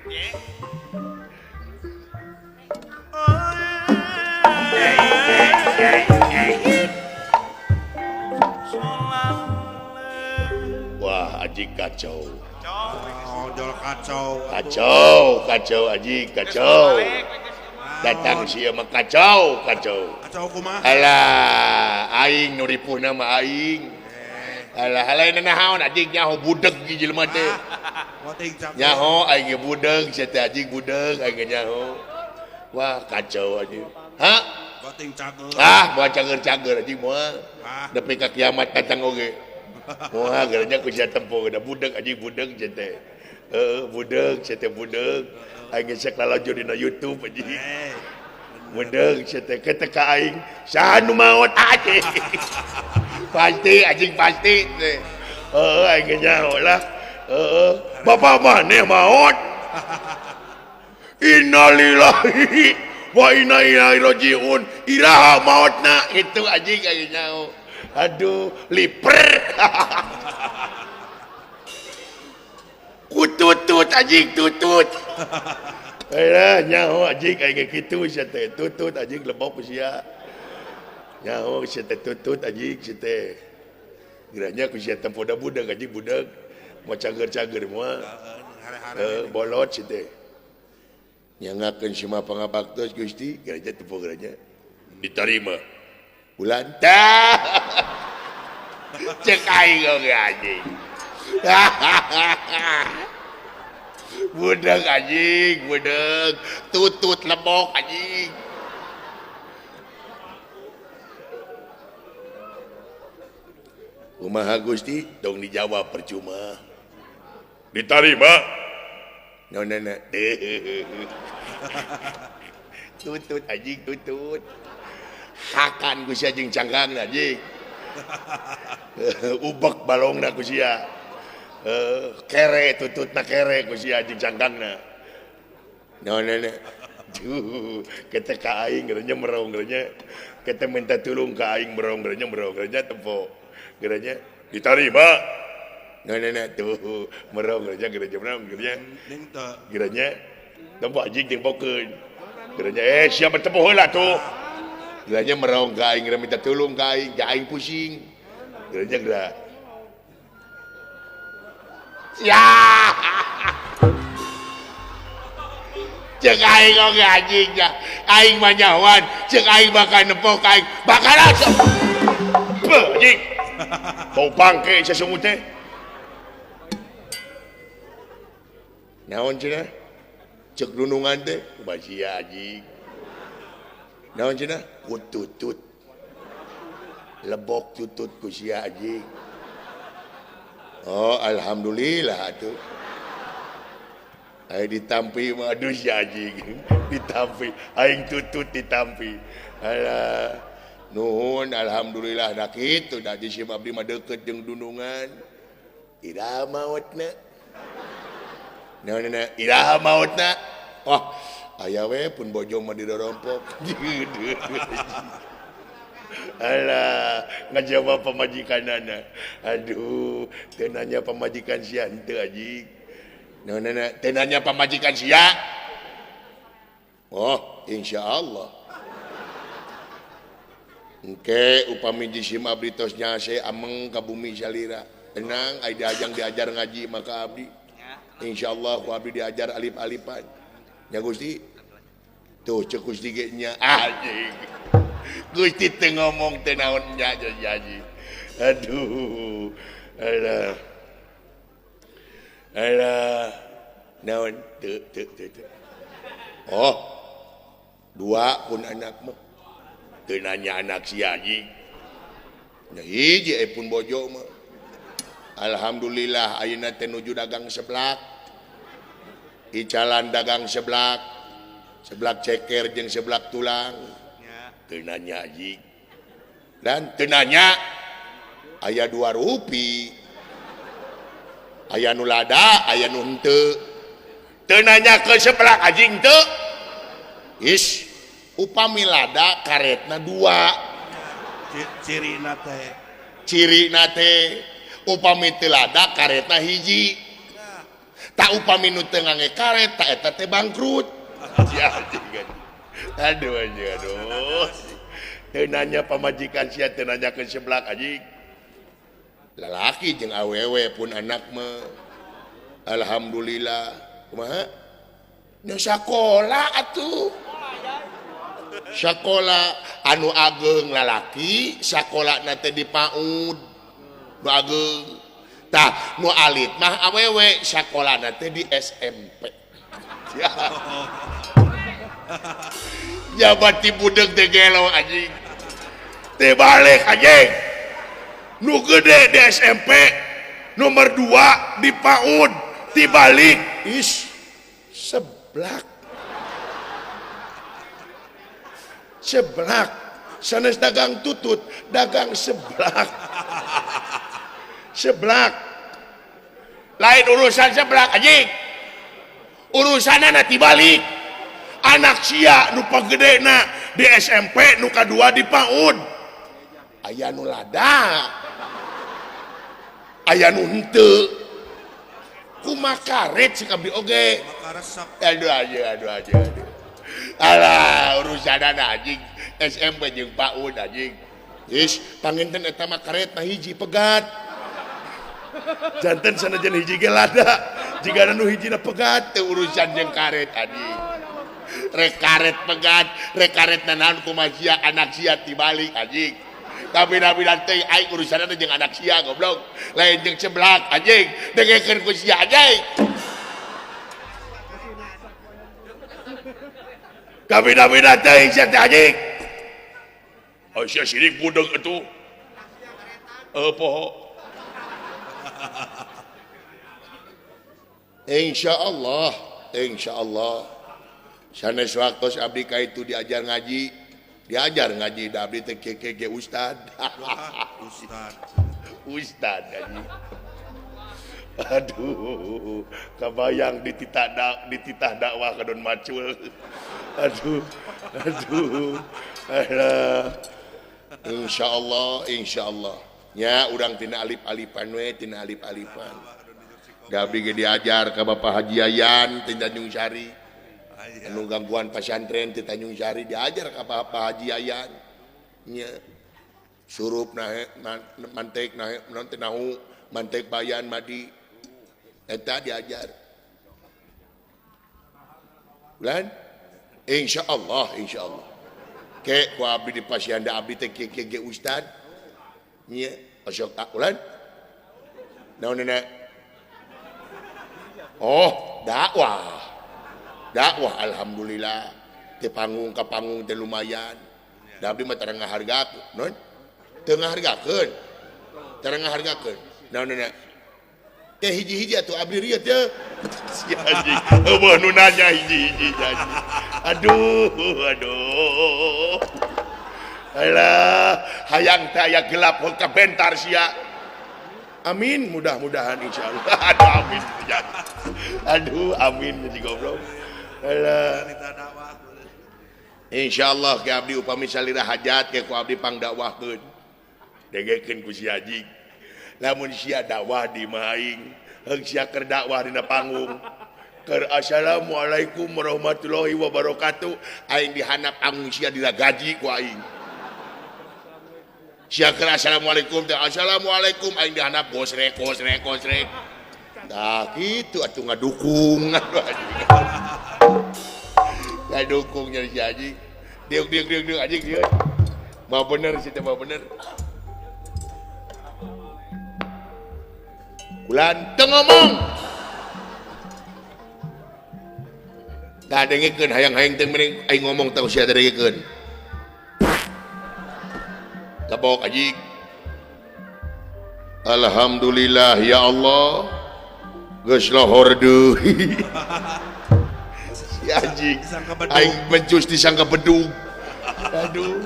Wah, Aji kacau. Ojol kacau. Kacau Aji kacau. Datang sia mah kacau. Kacau kumaha? Alah, aing nu ripuh nama aing. Alah, halain naon Aji nyaho budeg di jelema teh. Nyaho aing budeg, sia teh Aji budeg aing nyaho. Wah, kacau Aji. Hah? Goting cager. Moal cager-cager Aji moal. Nepi ka kiamat datang oge. Wah, garanya ku sia tempo da budeg Aji budeg sia teh. Budeg sia teh budeg. Aing geus lalajo dina YouTube Aji. Budeg sia teh kita ka aing saha nu maot Aji. Pasti anjing pasti teh. Aing nyaho lah. Bapak maneh maot. Innalillahi wa inna ilaihi rajiun. Iraha mautna itu anjing aing nyaho. Aduh, liper. Kututut anjing tutut. Alah nyaho anjing kayak gitu sia teh. Tutut anjing lebok sia. Nyaho sia teh tutut anjing sia teh. Geranya ku sia tempo da budak anjing budak. Mau cager-cager moal. Bolot sia teh. Nyangakeun si mah pangabaktos Gusti, geranya tempo geranya. Diterima. Bulan tah. Cek aing oge anjing. Budak anjing, budak. Tutut lebok anjing. Kumaha Gusti? Dong dijawab percuma. Diterima. Nona. Tutut anjing, tutut. Hakan ku sia jeung canggang anjing. Ubek balongna ku sia. Kere tututna kere ku sia jeung cangkangna. Nona. Kita ka aing gerenya merong gerenya. Kita minta tolong ka aing merong gerenya tempo. Gerenya diterima. Nona tuh merong gerenya. Gerenya tempo anjing tempokeun. Gerenya siapa tempo heula tuh. Geranya merong ka aing minta tolong ka aing pusing. Geranya geura. Ya. Cek aing oge anjing ya. Aing mah nyahoan, cek aing bakal nepok aing. Bakal langsung. Anjing. Bau bangke sesungut teh. Naon cenah? Cek dunungan teh, basia anjing. Naon cenah? Tutut. Lebok tutut ku sia anjing. Oh, alhamdulillah atuh. Aing ditampi mah aduh sia anjing. Ditampi, aing tutut ditampi. Alah, nuhun alhamdulillah da kitu da si abdi mah deukeut jeung dunungan. Iraha mautna. Naon iraha mautna. Wah, aya we pun bojo mah dirorompok. Alah, ngajawab pamajikanana. Aduh, teu nanya pamajikan sia henteu anjing. Nona, teu nanya pamajikan sia. Oh, insyaallah. Engke upami jisim abdi tos nyase ameng ka bumi salira. Tenang, ai diajar ngaji maka abdi. Insyaallah ku abdi diajar alif-alifan. Nya Gusti. Tuh cek Gusti ge nya anjing. Gusti teu ngomong teu naon nya janji. Aduh. Alah. Naon teu. Oh. Dua pun anak mah. Teu nanya anak si anjing. Nya hiji pun bojo mah. Alhamdulillah ayeuna teh nuju dagang seblak. Icalan dagang seblak. Seblak ceker jeung seblak tulang. Teu nanya anjing. Dan teu nanya aya 2 rupi. Aya nu lada, aya nu henteu. Teu nanya ke seblak anjing teu. Is upami lada karetna 2. Cirina teh upami teu lada karetna hiji. tak upami nu teu ngangge karet tak eta teh bangkrut. Ya anjing kan. Aduh anjing aduh. Teu nanya pamajikan sia teu nanyakeun seblak anjing. Lalaki jeung awewe pun anak mah alhamdulillah kumaha? Nu sakola atuh. Sakola anu ageng lalaki, sakolana teh di PAUD. Nu ageng. Tah, nu alit mah awewe, sakolana teh di SMP. Ya. Jabat ti budeg teh gelo anjing. Teh balik anjing. Nu gede di SMP, nomor 2 di PAUD, ti balik. Is seblak. Seblak. Sanes dagang tutut, dagang seblak. Seblak. Lain urusan seblak anjing. Urusanna ti balik. Anak sia nu pagedena di SMP, nu kadua di PAUD. Aya nu lada. Aya nu henteu. Kumaha karet si kabdi oge. Aduh. Alah urusanana anjing SMP jeung PAUD anjing. Is panginten eta mah karet na hiji pegat. Janten sanajan hiji ge lada. Jigana nu hijina pegat teu urusan jeung karet anjing. Rek karet pegat, rek karetna naon kumaha sia anak sia tibalik anjing. Tapi nabi teh aing urusanna jeung anak sia goblok. Lain jeung seblak anjing. Dengekeun ku sia anjing. Kami nabi teh sia teh anjing. Oh sia sirik budeg atuh. Poho. Insyaallah sanes waktos abdi ka itu diajar ngaji da abdi teh keke ustad. Ustad anjing. Aduh, kabayang dititah dakwah ka Don Macul. Aduh. Alah. Insyaallah. Nya urang tina alif-alifan we, tina alif-alifan. Gabi ge diajar ka Bapak Haji Yayan ti Tanjung Sari. Anu gangguan pesantren ti Tanjung Sari diajar ka Bapak Haji Yayan. Nya surup nahe mantek nahe naon teh nahu mantek bayan madi. Eta diajar. Bulan insyaallah. Ke ku abdi di pasianda abdi teh ke ustad. Nya asok tak ulan. Naonna? Oh, dakwah alhamdulillah. Teu panggung ka panggung teh lumayan. Da abdi mah tara ngahargakeun, non? Teu ngahargakeun. Tara ngahargakeun. Naonna? Teh hiji-hiji atuh abdi rieu teh. Si anjing. Eueuh nu nanya hiji-hiji anjing. Aduh. Alah, hayang teh aya gelap ka bentar sia. Amin, mudah-mudahan insyaallah. Aduh, amin jadi goblok. Alah. Insyaallah ke abdi upami salira hajat ke ku abdi pangdakwahkeun. Degekeun ku si Haji. Lamun sia dakwah di maing, heung sia keur dakwah dina panggung. Keur assalamualaikum warahmatullahi wabarakatuh. Aing dihandap panggung sia dina gaji ku aing. Sia keur assalamualaikum teh assalamualaikum aing dihandap gosrek. Nah gitu atuh ngadukung. Ngadukung nya si Haji. Diuk anjing dia. Mau bener sih teh mau bener. Bulan teu ngomong. Da dengekeun hayang-hayang teh mending aing ngomong teh sia dengekeun. Kabok anjing. Alhamdulillah ya Allah. Geus lohor deui. Si anjing. Aing mencus disangka bedug. Aduh.